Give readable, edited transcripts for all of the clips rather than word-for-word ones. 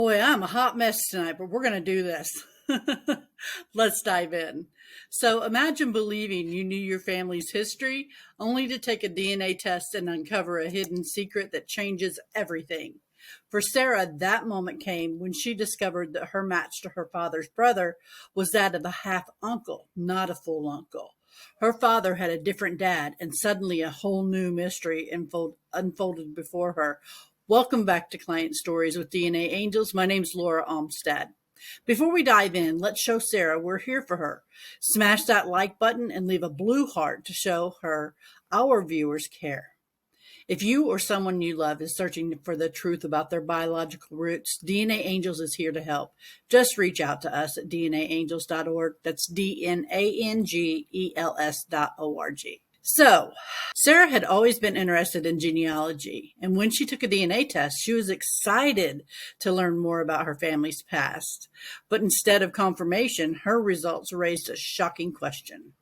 Boy, I'm a hot mess tonight, but we're going to do this. Let's dive in. So imagine believing you knew your family's history only to take a DNA test and uncover a hidden secret that changes everything. For Sarah, that moment came when she discovered that her match to her father's brother was that of a half uncle, not a full uncle. Her father had a different dad, and suddenly a whole new mystery unfolded before her. Welcome back to Client Stories with DNA Angels. My name's Laura Olmstead. Before we dive in, let's show Sarah we're here for her. Smash that like button and leave a blue heart to show her our viewers care. If you or someone you love is searching for the truth about their biological roots, DNA Angels is here to help. Just reach out to us at DNAngels.org. That's DNAngels.org. So, Sarah had always been interested in genealogy, and when she took a DNA test, she was excited to learn more about her family's past. But instead of confirmation, her results raised a shocking question.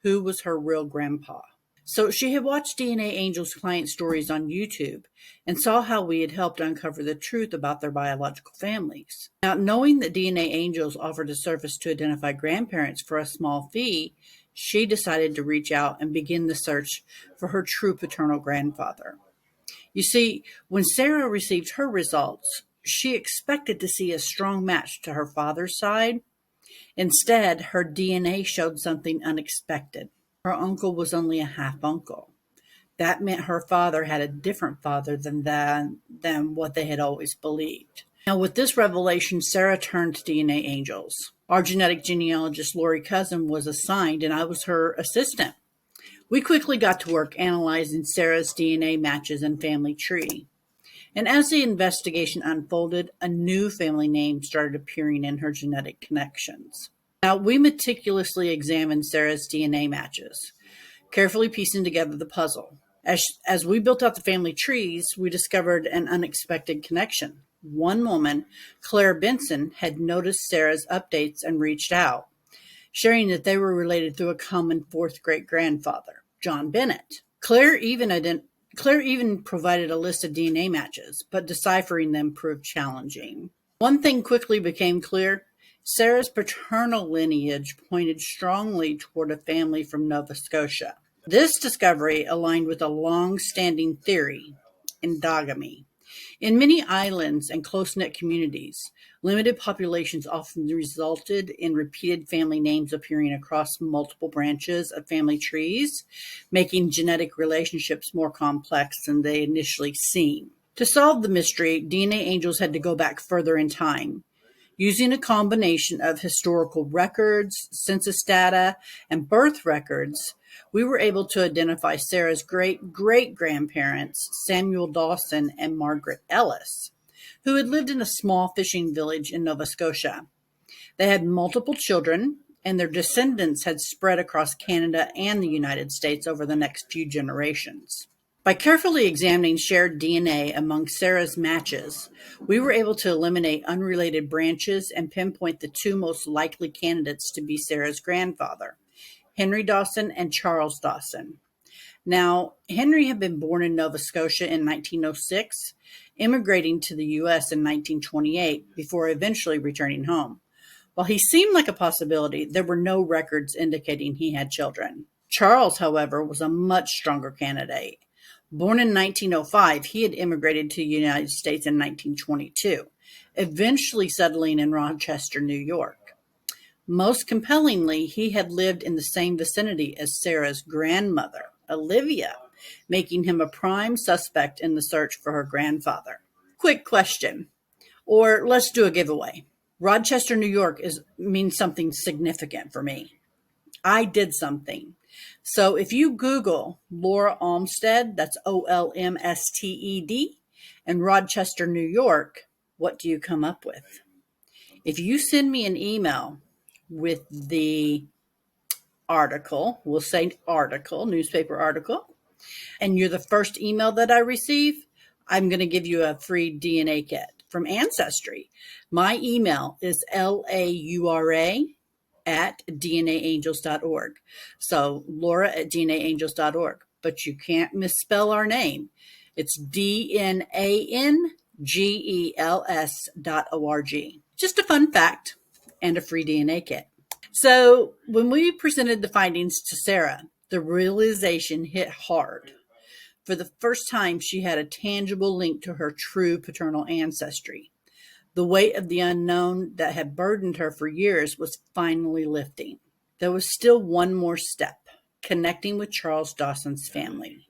Who was her real grandpa? So she had watched DNA Angels client stories on YouTube and saw how we had helped uncover the truth about their biological families. Now, knowing that DNA Angels offered a service to identify grandparents for a small fee, she decided to reach out and begin the search for her true paternal grandfather. You see, when Sarah received her results, she expected to see a strong match to her father's side. Instead, her DNA showed something unexpected. Her uncle was only a half uncle. That meant her father had a different father than what they had always believed. Now, with this revelation, Sarah turned to DNA Angels. Our genetic genealogist, Lori Cousin, was assigned, and I was her assistant. We quickly got to work analyzing Sarah's DNA matches and family tree. And as the investigation unfolded, a new family name started appearing in her genetic connections. Now, we meticulously examined Sarah's DNA matches, carefully piecing together the puzzle. As we built out the family trees, we discovered an unexpected connection. One woman, Claire Benson, had noticed Sarah's updates and reached out, sharing that they were related through a common fourth great-grandfather, John Bennett. Claire even provided a list of DNA matches, but deciphering them proved challenging. One thing quickly became clear. Sarah's paternal lineage pointed strongly toward a family from Nova Scotia. This discovery aligned with a long-standing theory, endogamy. In many islands and close-knit communities, limited populations often resulted in repeated family names appearing across multiple branches of family trees, making genetic relationships more complex than they initially seem. To solve the mystery, DNA Angels had to go back further in time. Using a combination of historical records, census data, and birth records, we were able to identify Sarah's great-great-grandparents, Samuel Dawson and Margaret Ellis, who had lived in a small fishing village in Nova Scotia. They had multiple children, and their descendants had spread across Canada and the United States over the next few generations. By carefully examining shared DNA among Sarah's matches, we were able to eliminate unrelated branches and pinpoint the two most likely candidates to be Sarah's grandfather, Henry Dawson and Charles Dawson. Now, Henry had been born in Nova Scotia in 1906, immigrating to the U.S. in 1928 before eventually returning home. While he seemed like a possibility, there were no records indicating he had children. Charles, however, was a much stronger candidate. Born in 1905, he had immigrated to the United States in 1922, eventually settling in Rochester, New York. Most compellingly, he had lived in the same vicinity as Sarah's grandmother, Olivia, making him a prime suspect in the search for her grandfather. Quick question, or let's do a giveaway. Rochester, New York means something significant for me. I did something. So if you Google Laura Olmstead, that's Olmsted, and Rochester, New York, what do you come up with? If you send me an email with the article, we'll say article, newspaper article, and you're the first email that I receive, I'm going to give you a free DNA kit from Ancestry. My email is laura@DNAangels.org. So Laura@DNAangels.org. But you can't misspell our name. It's DNAngels. GELS.org. Just a fun fact and a free DNA kit. So when we presented the findings to Sarah, the realization hit hard. For the first time, she had a tangible link to her true paternal ancestry. The weight of the unknown that had burdened her for years was finally lifting. There was still one more step: connecting with Charles Dawson's family.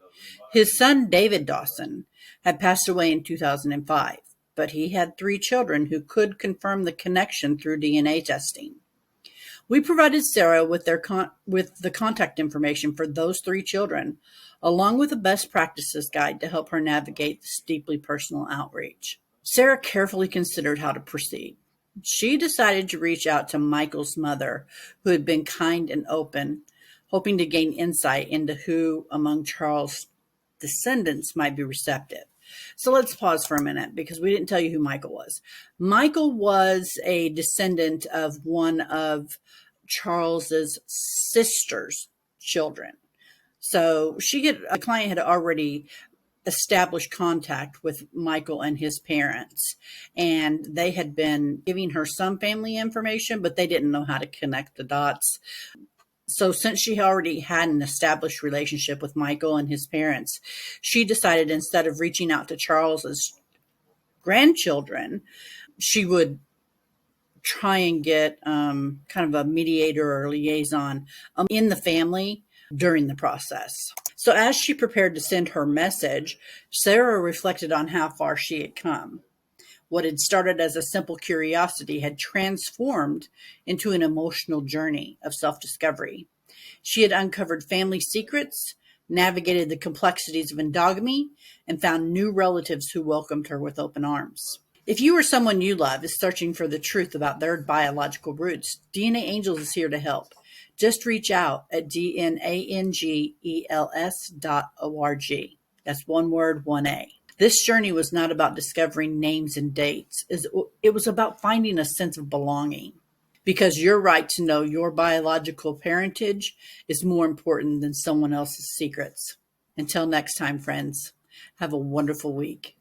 His son, David Dawson, had passed away in 2005, but he had 3 children who could confirm the connection through DNA testing. We provided Sarah with the contact information for those 3 children, along with a best practices guide to help her navigate this deeply personal outreach. Sarah carefully considered how to proceed. She decided to reach out to Michael's mother, who had been kind and open, hoping to gain insight into who among Charles' descendants might be receptive. So let's pause for a minute because we didn't tell you who Michael was. Michael was a descendant of one of Charles's sister's children. So a client had already established contact with Michael and his parents, and they had been giving her some family information, but they didn't know how to connect the dots. So since she already had an established relationship with Michael and his parents, she decided instead of reaching out to Charles's grandchildren, she would try and get kind of a mediator or liaison in the family during the process. So as she prepared to send her message, Sarah reflected on how far she had come. What had started as a simple curiosity had transformed into an emotional journey of self-discovery. She had uncovered family secrets, navigated the complexities of endogamy, and found new relatives who welcomed her with open arms. If you or someone you love is searching for the truth about their biological roots, DNAngels is here to help. Just reach out at DNAngels.org. That's one word, 1A. This journey was not about discovering names and dates. It was about finding a sense of belonging, because your right to know your biological parentage is more important than someone else's secrets. Until next time, friends, have a wonderful week.